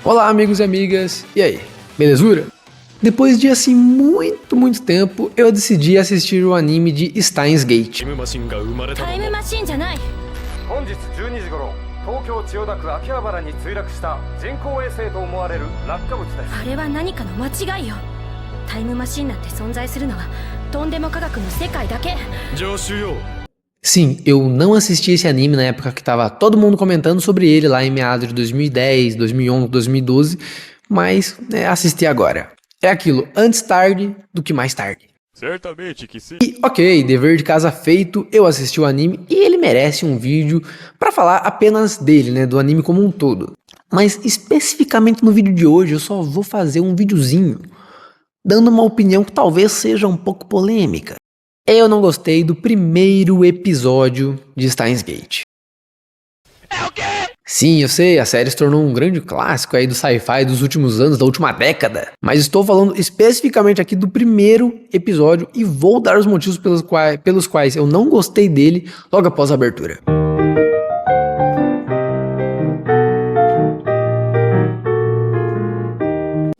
Olá amigos e amigas, e aí, belezura? Depois de assim muito tempo, eu decidi assistir o anime de Steins Gate. タイムマシンじゃない。本日12時頃、東京千代田区秋葉原に墜落した人工衛星と思われる落下物です。あれは何かの間違いよ。タイムマシンなんて存在するのはとんでも科学の世界だけ。常習よ。 Sim, eu não assisti esse anime na época que tava todo mundo comentando sobre ele lá em meados de 2010, 2011, 2012, mas assisti agora. É aquilo, antes tarde do que mais tarde. Certamente que sim. E ok, dever de casa feito, eu assisti o anime e ele merece um vídeo pra falar apenas dele, né, do anime como um todo. Mas especificamente no vídeo de hoje eu só vou fazer um videozinho, dando uma opinião que talvez seja um pouco polêmica. Eu não gostei do primeiro episódio de Steins Gate. É o quê? Sim, eu sei, a série se tornou um grande clássico aí do sci-fi dos últimos anos, da última década. Mas estou falando especificamente aqui do primeiro episódio e vou dar os motivos pelos quais eu não gostei dele logo após a abertura.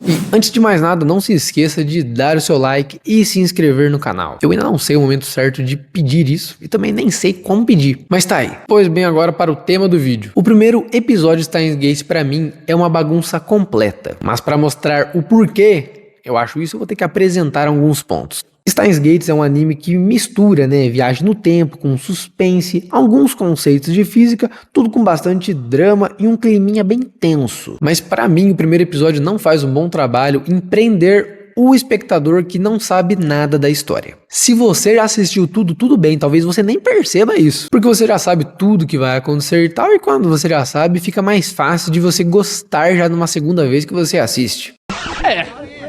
E antes de mais nada, não se esqueça de dar o seu like e se inscrever no canal. Eu ainda não sei o momento certo de pedir isso e também nem sei como pedir, mas tá aí. Pois bem, agora para o tema do vídeo. O primeiro episódio de Steins Gate pra mim é uma bagunça completa, mas para mostrar o porquê eu acho isso, eu vou ter que apresentar alguns pontos. Steins Gate é um anime que mistura, viagem no tempo com suspense, alguns conceitos de física, tudo com bastante drama e um climinha bem tenso. Mas para mim o primeiro episódio não faz um bom trabalho em prender o espectador que não sabe nada da história. Se você já assistiu tudo bem, talvez você nem perceba isso, porque você já sabe tudo que vai acontecer e tal, e quando você já sabe, fica mais fácil de você gostar já numa segunda vez que você assiste.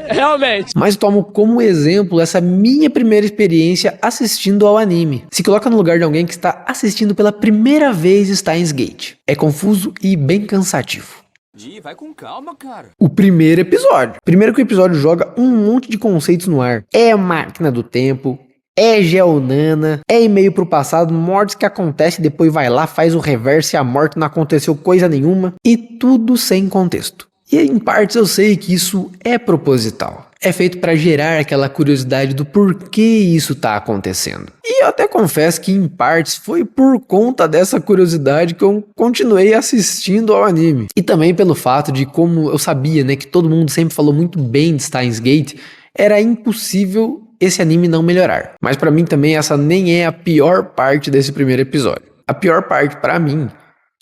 Realmente. Mas tomo como exemplo essa minha primeira experiência assistindo ao anime. Se coloca no lugar de alguém que está assistindo pela primeira vez Steins Gate. É confuso e bem cansativo. Gi, vai com calma, cara. O primeiro episódio. Primeiro que o episódio joga um monte de conceitos no ar. É máquina do tempo, é geonana, é e-mail pro passado, mortes que acontecem, depois vai lá, faz o reverso e a morte não aconteceu coisa nenhuma. E tudo sem contexto. E em partes eu sei que isso é proposital. É feito para gerar aquela curiosidade do porquê isso tá acontecendo. E eu até confesso que em partes foi por conta dessa curiosidade que eu continuei assistindo ao anime. E também pelo fato de como eu sabia, que todo mundo sempre falou muito bem de Steins Gate, era impossível esse anime não melhorar. Mas para mim também essa nem é a pior parte desse primeiro episódio. A pior parte para mim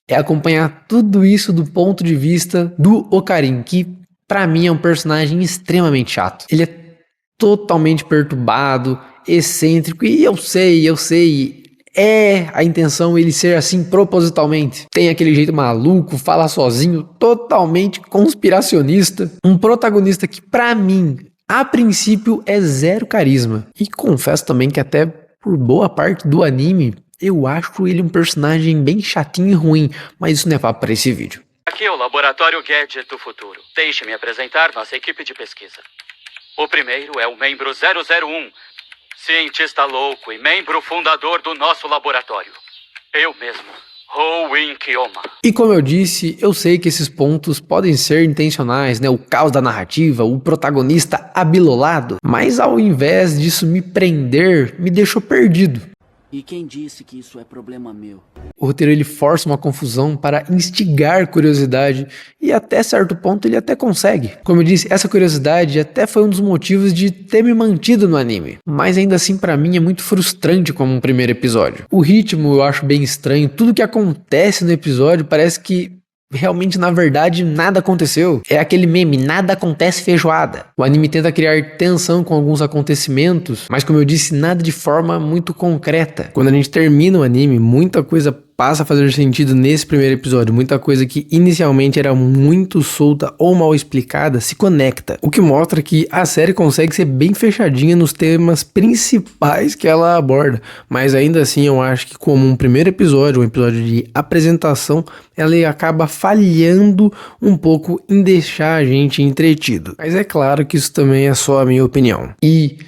é acompanhar tudo isso do ponto de vista do Ocarin, que pra mim é um personagem extremamente chato. Ele é totalmente perturbado, excêntrico, e eu sei, é a intenção ele ser assim propositalmente. Tem aquele jeito maluco, fala sozinho, totalmente conspiracionista. Um protagonista que pra mim, a princípio, é zero carisma. E confesso também que até por boa parte do anime, eu acho ele um personagem bem chatinho e ruim, mas isso não é papo para esse vídeo. Aqui é o Laboratório Gadget do Futuro. Deixe-me apresentar nossa equipe de pesquisa. O primeiro é o membro 001, cientista louco e membro fundador do nosso laboratório. Eu mesmo, Hou-In Kiyoma. E como eu disse, eu sei que esses pontos podem ser intencionais, o caos da narrativa, o protagonista abilolado, mas ao invés disso me prender, me deixou perdido. E quem disse que isso é problema meu? O roteiro ele força uma confusão para instigar curiosidade e até certo ponto ele até consegue. Como eu disse, essa curiosidade até foi um dos motivos de ter me mantido no anime. Mas ainda assim pra mim é muito frustrante como um primeiro episódio. O ritmo eu acho bem estranho, tudo que acontece no episódio parece que realmente, na verdade, nada aconteceu. É aquele meme, nada acontece feijoada. O anime tenta criar tensão com alguns acontecimentos, mas como eu disse, nada de forma muito concreta. Quando a gente termina o anime, muita coisa passa a fazer sentido nesse primeiro episódio. Muita coisa que inicialmente era muito solta ou mal explicada se conecta. O que mostra que a série consegue ser bem fechadinha nos temas principais que ela aborda. Mas ainda assim eu acho que como um primeiro episódio, um episódio de apresentação, ela acaba falhando um pouco em deixar a gente entretido. Mas é claro que isso também é só a minha opinião. E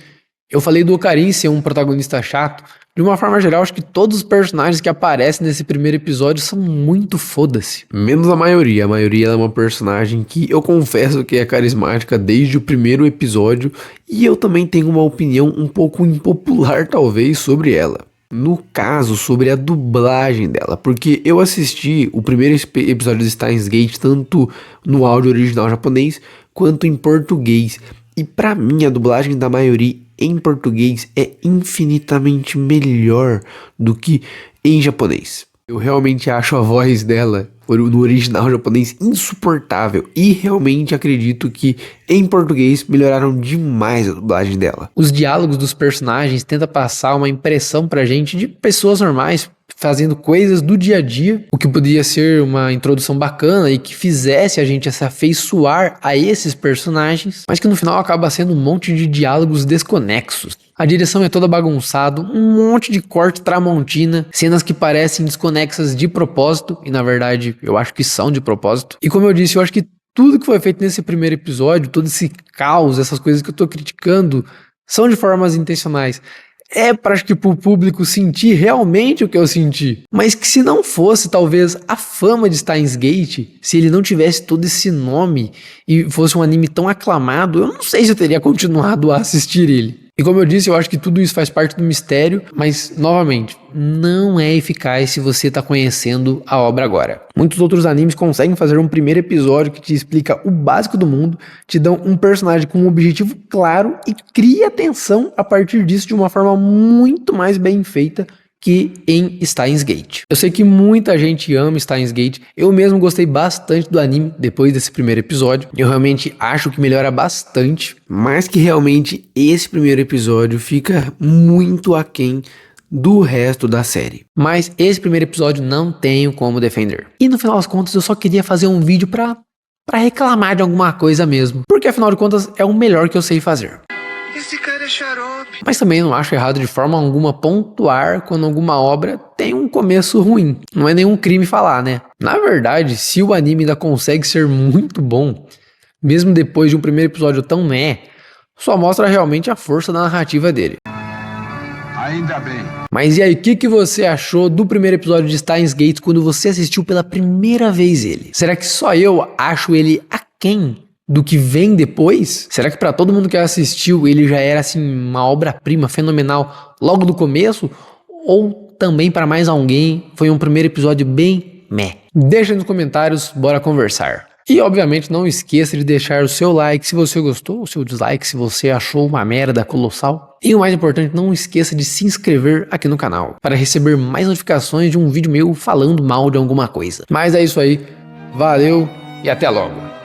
eu falei do Ocarin ser um protagonista chato, De uma forma geral, acho que todos os personagens que aparecem nesse primeiro episódio são muito foda-se. Menos a maioria. A maioria é uma personagem que eu confesso que é carismática desde o primeiro episódio. E eu também tenho uma opinião um pouco impopular, talvez, sobre ela. No caso, sobre a dublagem dela, porque eu assisti o primeiro episódio de Steins Gate tanto no áudio original japonês quanto em português. E pra mim a dublagem da maioria em português é infinitamente melhor do que em japonês. Eu realmente acho a voz dela no original japonês insuportável e realmente acredito que em português melhoraram demais a dublagem dela. Os diálogos dos personagens tentam passar uma impressão pra gente de pessoas normais fazendo coisas do dia a dia, o que podia ser uma introdução bacana e que fizesse a gente se afeiçoar a esses personagens, mas que no final acaba sendo um monte de diálogos desconexos. A direção é toda bagunçada, um monte de corte tramontina, cenas que parecem desconexas de propósito, e na verdade eu acho que são de propósito. E como eu disse, eu acho que tudo que foi feito nesse primeiro episódio, todo esse caos, essas coisas que eu tô criticando, são de formas intencionais. É para acho que pro público sentir realmente o que eu senti. Mas que se não fosse talvez a fama de Steins Gate, se ele não tivesse todo esse nome e fosse um anime tão aclamado, eu não sei se eu teria continuado a assistir ele. E como eu disse, eu acho que tudo isso faz parte do mistério, mas, novamente, não é eficaz se você está conhecendo a obra agora. Muitos outros animes conseguem fazer um primeiro episódio que te explica o básico do mundo, te dão um personagem com um objetivo claro e cria tensão a partir disso de uma forma muito mais bem feita que em Steins Gate. Eu sei que muita gente ama Steins Gate, eu mesmo gostei bastante do anime depois desse primeiro episódio, eu realmente acho que melhora bastante, mas que realmente esse primeiro episódio fica muito aquém do resto da série. Mas esse primeiro episódio não tenho como defender. E no final das contas eu só queria fazer um vídeo pra reclamar de alguma coisa mesmo, porque afinal de contas é o melhor que eu sei fazer. Esse cara é xarope. Mas também não acho errado de forma alguma pontuar quando alguma obra tem um começo ruim. Não é nenhum crime falar, né? Na verdade, se o anime ainda consegue ser muito bom, mesmo depois de um primeiro episódio tão meh, só mostra realmente a força da narrativa dele. Ainda bem. Mas e aí, o que você achou do primeiro episódio de Steins Gate quando você assistiu pela primeira vez ele? Será que só eu acho ele aquém do que vem depois? Será que pra todo mundo que assistiu ele já era assim uma obra-prima fenomenal logo do começo? Ou também para mais alguém foi um primeiro episódio bem meh? Deixa aí nos comentários, bora conversar. E obviamente não esqueça de deixar o seu like se você gostou, o seu dislike se você achou uma merda colossal. E o mais importante, não esqueça de se inscrever aqui no canal para receber mais notificações de um vídeo meu falando mal de alguma coisa. Mas é isso aí, valeu e até logo!